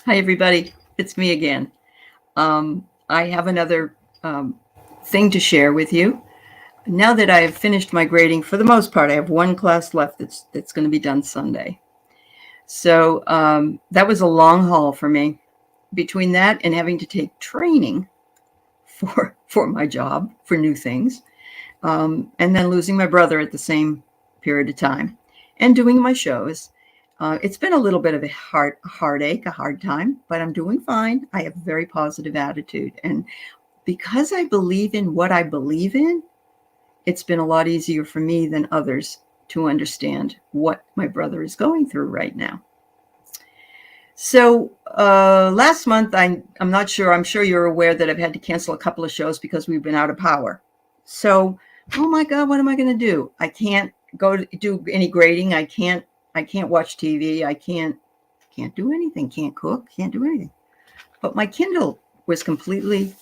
Hi, everybody. It's me again. I have another thing to share with you. Now that I have finished my grading, for the most part, I have one class left that's going to be done Sunday. So that was a long haul for me. Between that and having to take training for my job, for new things, and then losing my brother at the same period of time, and doing my shows. It's been a little bit of a heartache, a hard time, but I'm doing fine. I have a very positive attitude. And because I believe in what I believe in, it's been a lot easier for me than others to understand what my brother is going through right now. So last month, I'm not sure, I'm sure you're aware that I've had to cancel a couple of shows because we've been out of power. So, oh my God, what am I going to do? I can't go to do any grading. I can't watch TV. I can't do anything. Can't cook. Can't do anything. But my Kindle was completely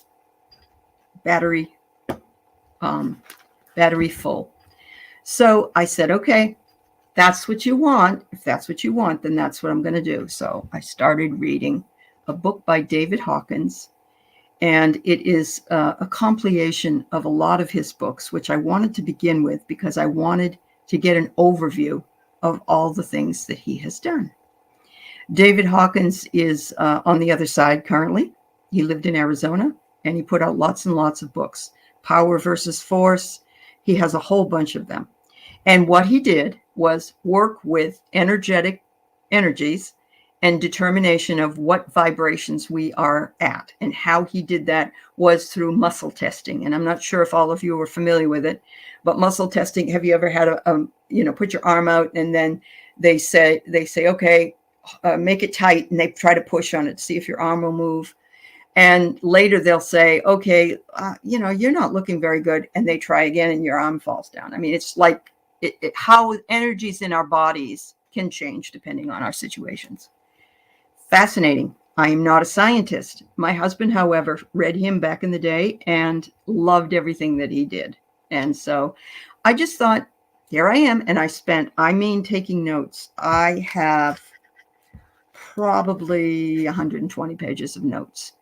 battery full. So I said, okay, that's what you want. If that's what you want, then that's what I'm going to do. So I started reading a book by David Hawkins, and it is a compilation of a lot of his books, which I wanted to begin with because I wanted to get an overview of all the things that he has done. David Hawkins is on the other side currently. He lived in Arizona, and he put out lots and lots of books. Power versus Force. He has a whole bunch of them. And what he did was work with energies and determination of what vibrations we are at. And how he did that was through muscle testing. And I'm not sure if all of you are familiar with it, but muscle testing, have you ever had put your arm out and then they say, okay, make it tight, and they try to push on it to see if your arm will move. And later they'll say, okay, you're not looking very good. And they try again and your arm falls down. I mean, it's like how energies in our bodies can change depending on our situations. Fascinating. I am not a scientist. My husband, however, read him back in the day and loved everything that he did. And so I just thought, here I am. And taking notes. I have probably 120 pages of notes,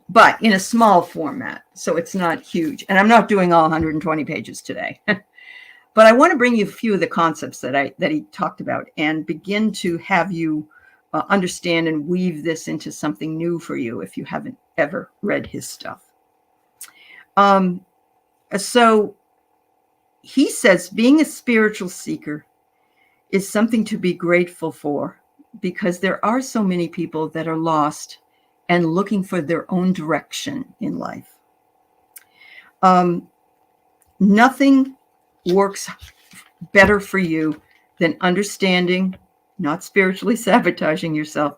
but in a small format. So it's not huge. And I'm not doing all 120 pages today. But I want to bring you a few of the concepts that he talked about and begin to have you understand and weave this into something new for you if you haven't ever read his stuff. So he says being a spiritual seeker is something to be grateful for, because there are so many people that are lost and looking for their own direction in life. Nothing works better for you than understanding, not spiritually sabotaging yourself,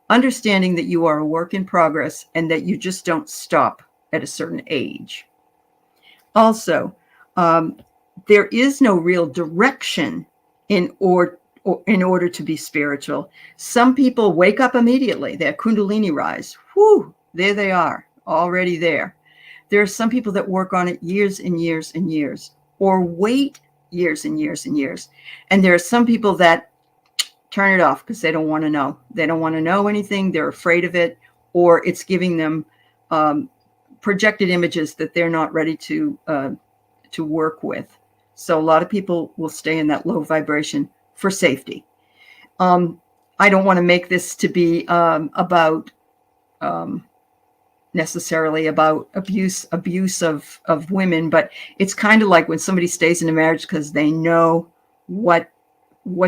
understanding that you are a work in progress and that you just don't stop at a certain age. Also, there is no real direction in order to be spiritual. Some people wake up immediately. Their Kundalini rise. Whew, there they are, already there. There are some people that work on it years and years and years, or wait years and years and years. And there are some people that turn it off because they don't want to know. They don't want to know anything. They're afraid of it, or it's giving them projected images that they're not ready to work with. So a lot of people will stay in that low vibration for safety. I don't want to make this to be necessarily about abuse of women, but it's kind of like when somebody stays in a marriage because they know what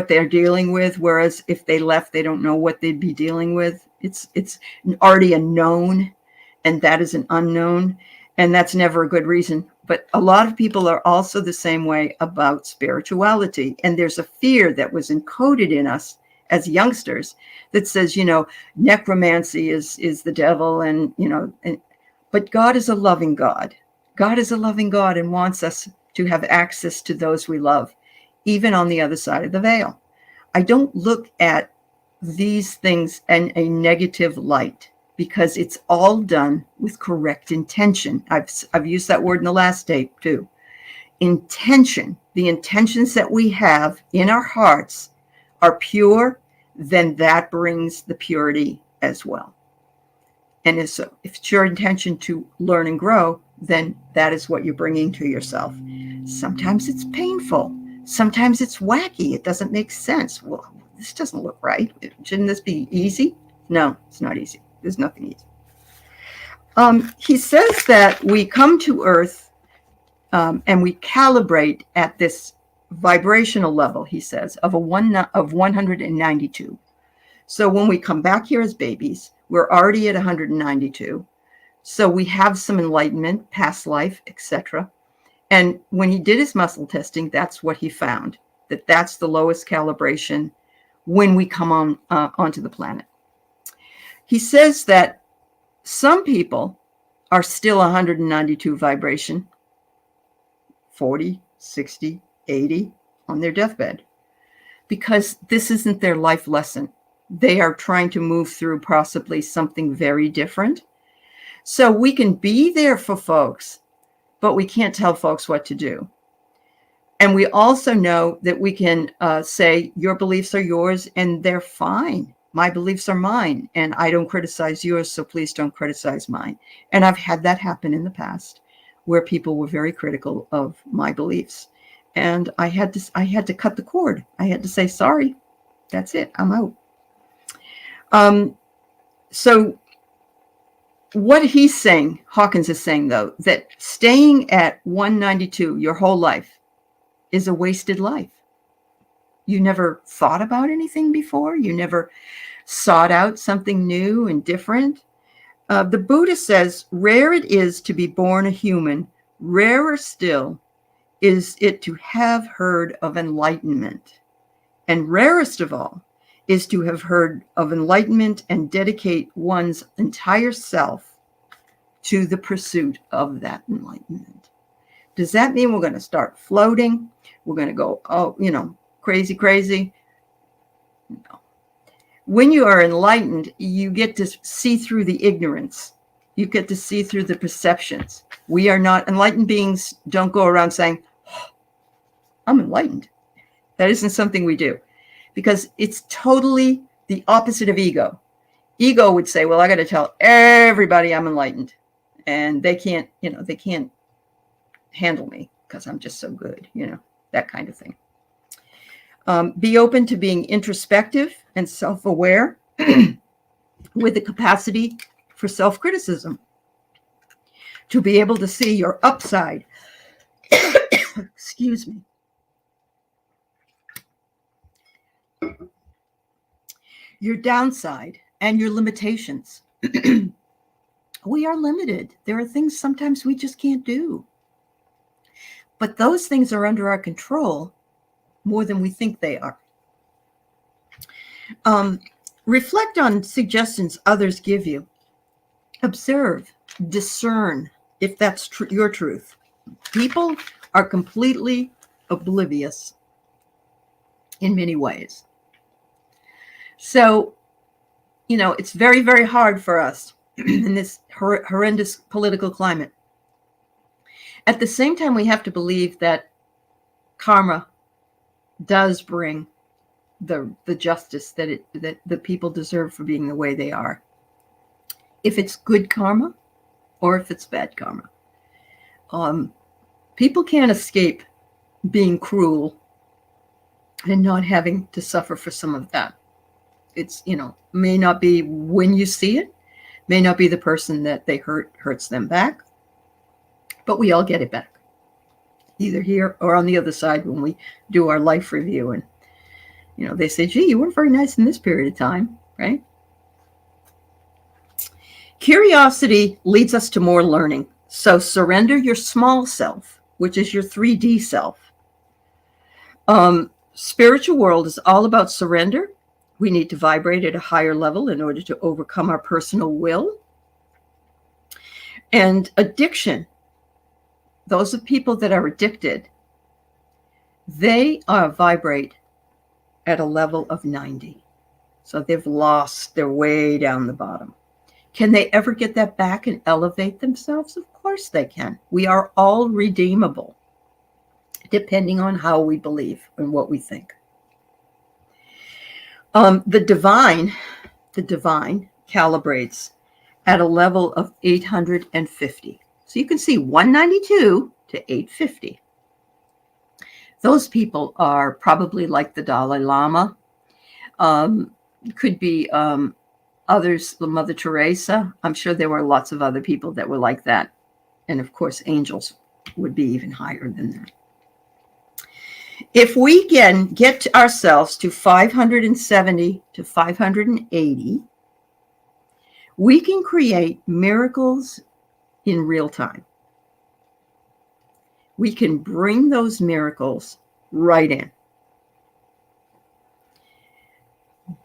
they're dealing with, whereas if they left, they don't know what they'd be dealing with. It's already a known, and that is an unknown, and that's never a good reason. But a lot of people are also the same way about spirituality, and there's a fear that was encoded in us as youngsters that says, necromancy is the devil, but God is a loving God. God is a loving God and wants us to have access to those we love, even on the other side of the veil. I don't look at these things in a negative light, because it's all done with correct intention. I've used that word in the last tape too. Intention, the intentions that we have in our hearts are pure, then that brings the purity as well. And if it's your intention to learn and grow, then that is what you're bringing to yourself. Sometimes it's painful. Sometimes it's wacky. It doesn't make sense. Well, this doesn't look right. Shouldn't this be easy? No, it's not easy. There's nothing easy. He says that we come to Earth and we calibrate at this vibrational level, he says, of 192. So when we come back here as babies, we're already at 192. So we have some enlightenment, past life, etc. And when he did his muscle testing, that's what he found, that that's the lowest calibration when we come onto the planet. He says that some people are still 192 vibration, 40, 60, 80 on their deathbed, because this isn't their life lesson. They are trying to move through possibly something very different. So we can be there for folks, but we can't tell folks what to do. And we also know that we can say, your beliefs are yours and they're fine. My beliefs are mine and I don't criticize yours, so please don't criticize mine. And I've had that happen in the past where people were very critical of my beliefs. And I had to cut the cord. I had to say, sorry, that's it, I'm out. So what he's saying, Hawkins is saying, though, that staying at 192 your whole life is a wasted life. You never thought about anything before. You never sought out something new and different. The Buddha says, rare it is to be born a human. Rarer still is it to have heard of enlightenment. And rarest of all is to have heard of enlightenment and dedicate one's entire self to the pursuit of that enlightenment. Does that mean we're going to start floating? We're going to go, crazy? No. When you are enlightened, you get to see through the ignorance. You get to see through the perceptions. We are not enlightened beings. Don't go around saying, oh, I'm enlightened. That isn't something we do, because it's totally the opposite of ego. Ego would say, well, I got to tell everybody I'm enlightened, and they can't handle me because I'm just so good, that kind of thing. Be open to being introspective and self-aware with the capacity for self-criticism, to be able to see your upside, excuse me, your downside, and your limitations. We are limited. There are things sometimes we just can't do. But those things are under our control more than we think they are. Reflect on suggestions others give you. Observe, discern if that's your truth. People are completely oblivious in many ways. So, it's very, very hard for us in this horrendous political climate. At the same time, we have to believe that karma does bring the justice that the people deserve for being the way they are. If it's good karma or if it's bad karma. People can't escape being cruel and not having to suffer for some of that. It's, may not be when you see it, may not be the person that they hurts them back, but we all get it back, either here or on the other side when we do our life review. And, they say, gee, you weren't very nice in this period of time, right? Curiosity leads us to more learning. So surrender your small self, which is your 3D self. Spiritual world is all about surrender. We need to vibrate at a higher level in order to overcome our personal will. And addiction, those are people that are addicted, they vibrate at a level of 90. So they've lost their way down the bottom. Can they ever get that back and elevate themselves? Of course they can. We are all redeemable, depending on how we believe and what we think. The divine calibrates at a level of 850. So you can see 192 to 850. Those people are probably like the Dalai Lama. Could be others, the Mother Teresa. I'm sure there were lots of other people that were like that. And of course, angels would be even higher than that. If we can get ourselves to 570 to 580, we can create miracles in real time. We can bring those miracles right in.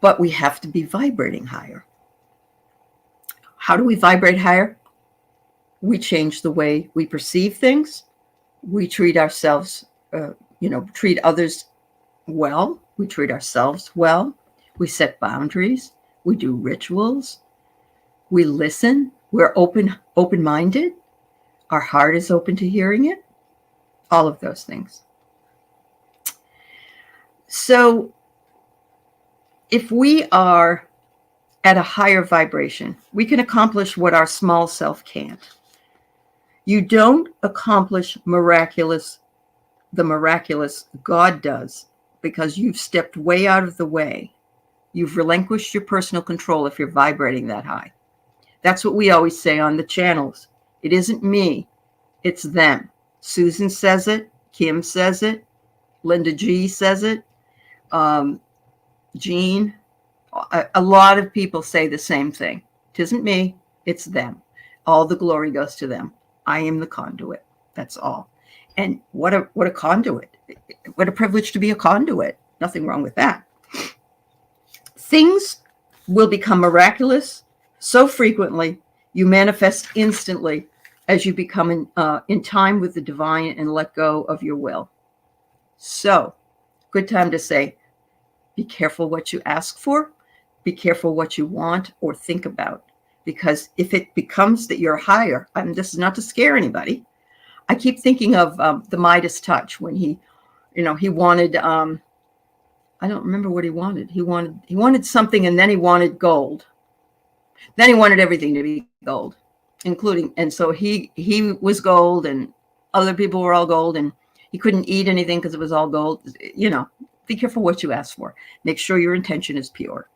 But we have to be vibrating higher. How do we vibrate higher? We change the way we perceive things. We treat ourselves, treat others well. We treat ourselves well. We set boundaries. We do rituals. We listen. We're open-minded. Our heart is open to hearing it. All of those things. So if we are at a higher vibration, we can accomplish what our small self can't. You don't accomplish the miraculous God does, because you've stepped way out of the way. You've relinquished your personal control if you're vibrating that high. That's what we always say on the channels. It isn't me, it's them. Susan says it, Kim says it, Linda G says it, Jean. A lot of people say the same thing. It isn't me, it's them. All the glory goes to them. I am the conduit. That's all. And what a conduit. What a privilege to be a conduit. Nothing wrong with that. Things will become miraculous so frequently, you manifest instantly as you become in time with the divine and let go of your will. So, good time to say, be careful what you ask for. Be careful what you want or think about. Because if it becomes that you're higher, this is not to scare anybody. I keep thinking of the Midas touch when he wanted, I don't remember what he wanted. He wanted something, and then he wanted gold. Then he wanted everything to be gold, and so he was gold, and other people were all gold, and he couldn't eat anything because it was all gold. Be careful what you ask for. Make sure your intention is pure.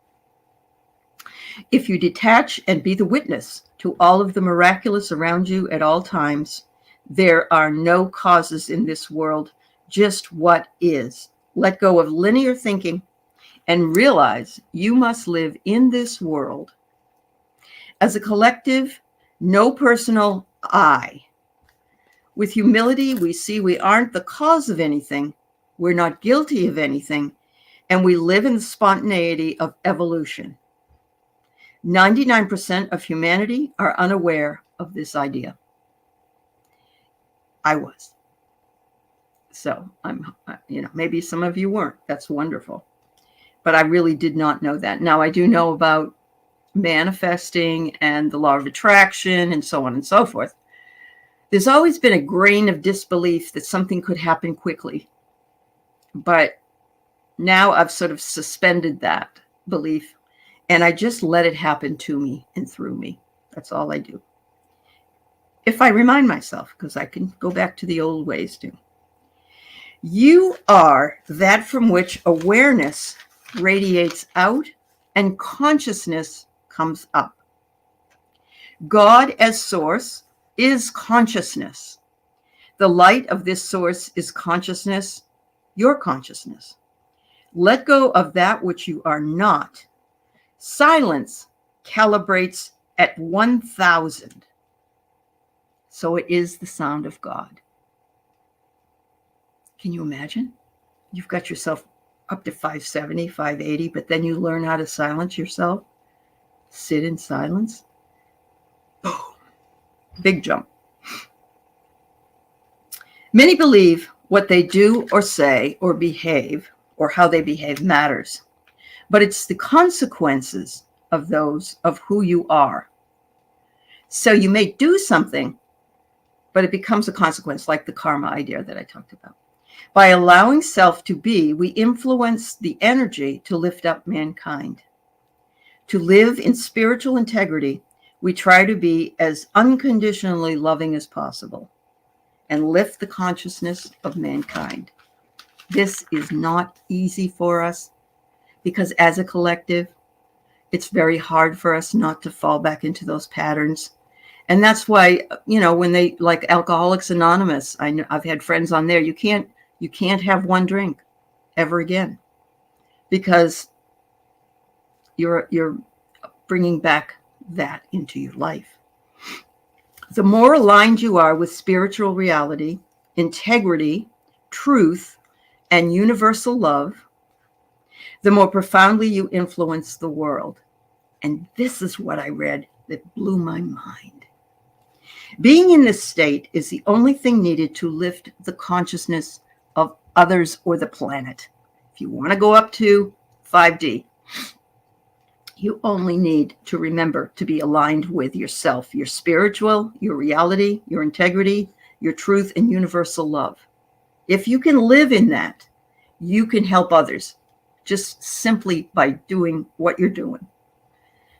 If you detach and be the witness to all of the miraculous around you at all times, there are no causes in this world, just what is. Let go of linear thinking and realize you must live in this world as a collective, no personal I. With humility, we see we aren't the cause of anything, we're not guilty of anything, and we live in the spontaneity of evolution. 99% of humanity are unaware of this idea. I was. So maybe some of you weren't. That's wonderful. But I really did not know that. Now I do know about manifesting and the law of attraction and so on and so forth. There's always been a grain of disbelief that something could happen quickly. But now I've sort of suspended that belief, and I just let it happen to me and through me. That's all I do. If I remind myself, because I can go back to the old ways too. You are that from which awareness radiates out and consciousness comes up. God as source is consciousness. The light of this source is consciousness, your consciousness. Let go of that which you are not. Silence calibrates at 1,000. So it is the sound of God. Can you imagine? You've got yourself up to 570, 580, but then you learn how to silence yourself. Sit in silence. Boom. Big jump. Many believe what they do or say or behave, or how they behave, matters. But it's the consequences of those of who you are. So you may do something, but it becomes a consequence, like the karma idea that I talked about. By allowing self to be, we influence the energy to lift up mankind. To live in spiritual integrity, we try to be as unconditionally loving as possible and lift the consciousness of mankind. This is not easy for us because as a collective, it's very hard for us not to fall back into those patterns. And that's why, when they, like Alcoholics Anonymous, I've had friends on there, you can't have one drink ever again because you're bringing back that into your life. The more aligned you are with spiritual reality, integrity, truth, and universal love, the more profoundly you influence the world. And this is what I read that blew my mind. Being in this state is the only thing needed to lift the consciousness of others or the planet. If you want to go up to 5D, you only need to remember to be aligned with yourself, your spiritual, your reality, your integrity, your truth, and universal love. If you can live in that, you can help others just simply by doing what you're doing.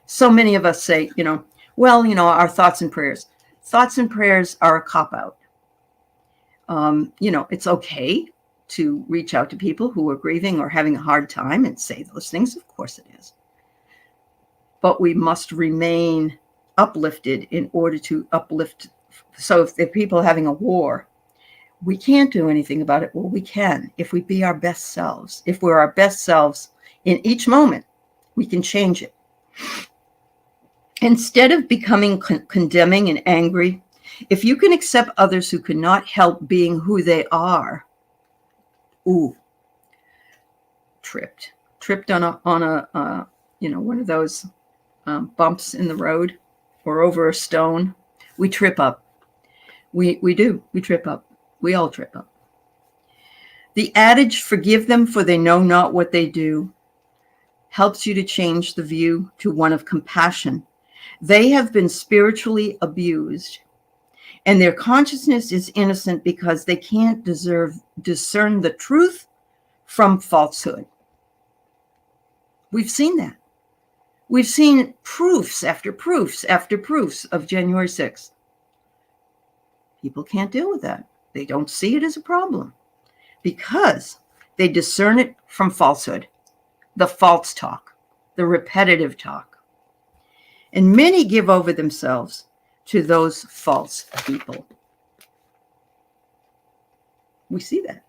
So many of us say, our thoughts and prayers. Thoughts and prayers are a cop-out. It's okay to reach out to people who are grieving or having a hard time and say those things. Of course it is. But we must remain uplifted in order to uplift. So if the people are having a war, we can't do anything about it. Well, we can if we be our best selves. If we're our best selves in each moment, we can change it. Instead of becoming condemning and angry, if you can accept others who cannot help being who they are, tripped on a one of those bumps in the road or over a stone, we trip up. We trip up. We all trip up. The adage, forgive them for they know not what they do, helps you to change the view to one of compassion. They have been spiritually abused, and their consciousness is innocent because they can't discern the truth from falsehood. We've seen that. We've seen proofs after proofs after proofs of January 6th. People can't deal with that. They don't see it as a problem because they discern it from falsehood, the false talk, the repetitive talk. And many give over themselves to those false people. We see that.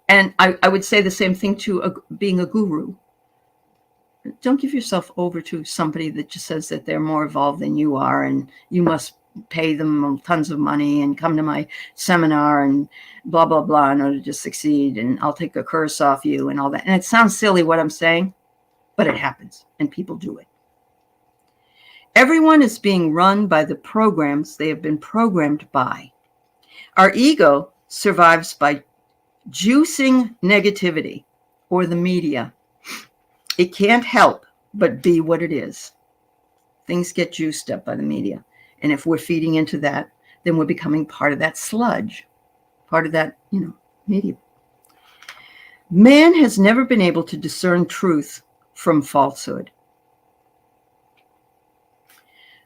And I would say the same thing to being a guru. Don't give yourself over to somebody that just says that they're more evolved than you are and you must pay them tons of money and come to my seminar and blah, blah, blah in order to succeed, and I'll take a curse off you and all that. And it sounds silly what I'm saying, but it happens and people do it. Everyone is being run by the programs they have been programmed by. Our ego survives by juicing negativity or the media. It can't help but be what it is. Things get juiced up by the media. And if we're feeding into that, then we're becoming part of that sludge, part of that, media. Man has never been able to discern truth from falsehood.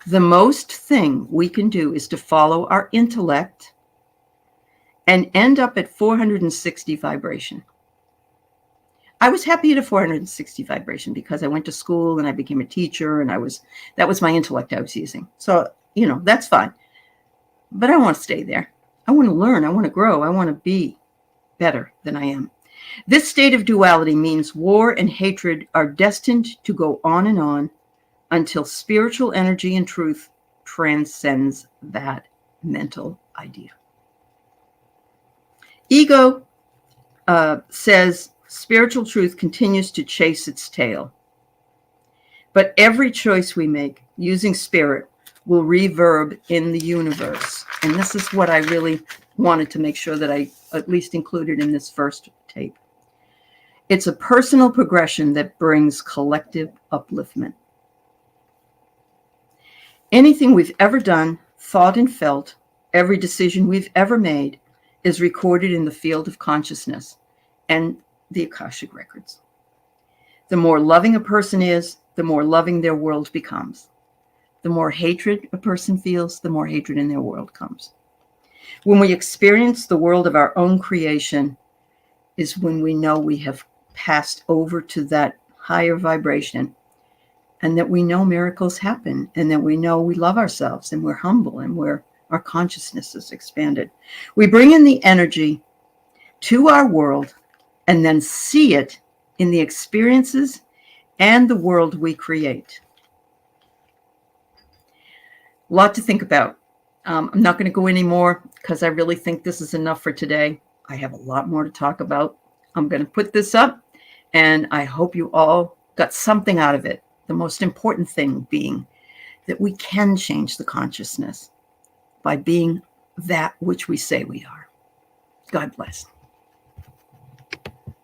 The most thing we can do is to follow our intellect and end up at 460 vibration. I was happy at a 460 vibration because I went to school and I became a teacher and that was my intellect I was using. So, that's fine. But I want to stay there. I want to learn. I want to grow. I want to be better than I am. This state of duality means war and hatred are destined to go on and on until spiritual energy and truth transcends that mental idea. Ego says spiritual truth continues to chase its tail. But every choice we make using spirit will reverb in the universe. And this is what I really wanted to make sure that I at least included in this first tape. It's a personal progression that brings collective upliftment. Anything we've ever done, thought, and felt, every decision we've ever made is recorded in the field of consciousness and the Akashic records. The more loving a person is, the more loving their world becomes. The more hatred a person feels, the more hatred in their world comes. When we experience the world of our own creation is when we know we have passed over to that higher vibration, and that we know miracles happen, and that we know we love ourselves, and we're humble, and our consciousness is expanded. We bring in the energy to our world and then see it in the experiences and the world we create. A lot to think about. I'm not going to go any more because I really think this is enough for today. I have a lot more to talk about. I'm going to put this up, and I hope you all got something out of it. The most important thing being that we can change the consciousness by being that which we say we are. God bless.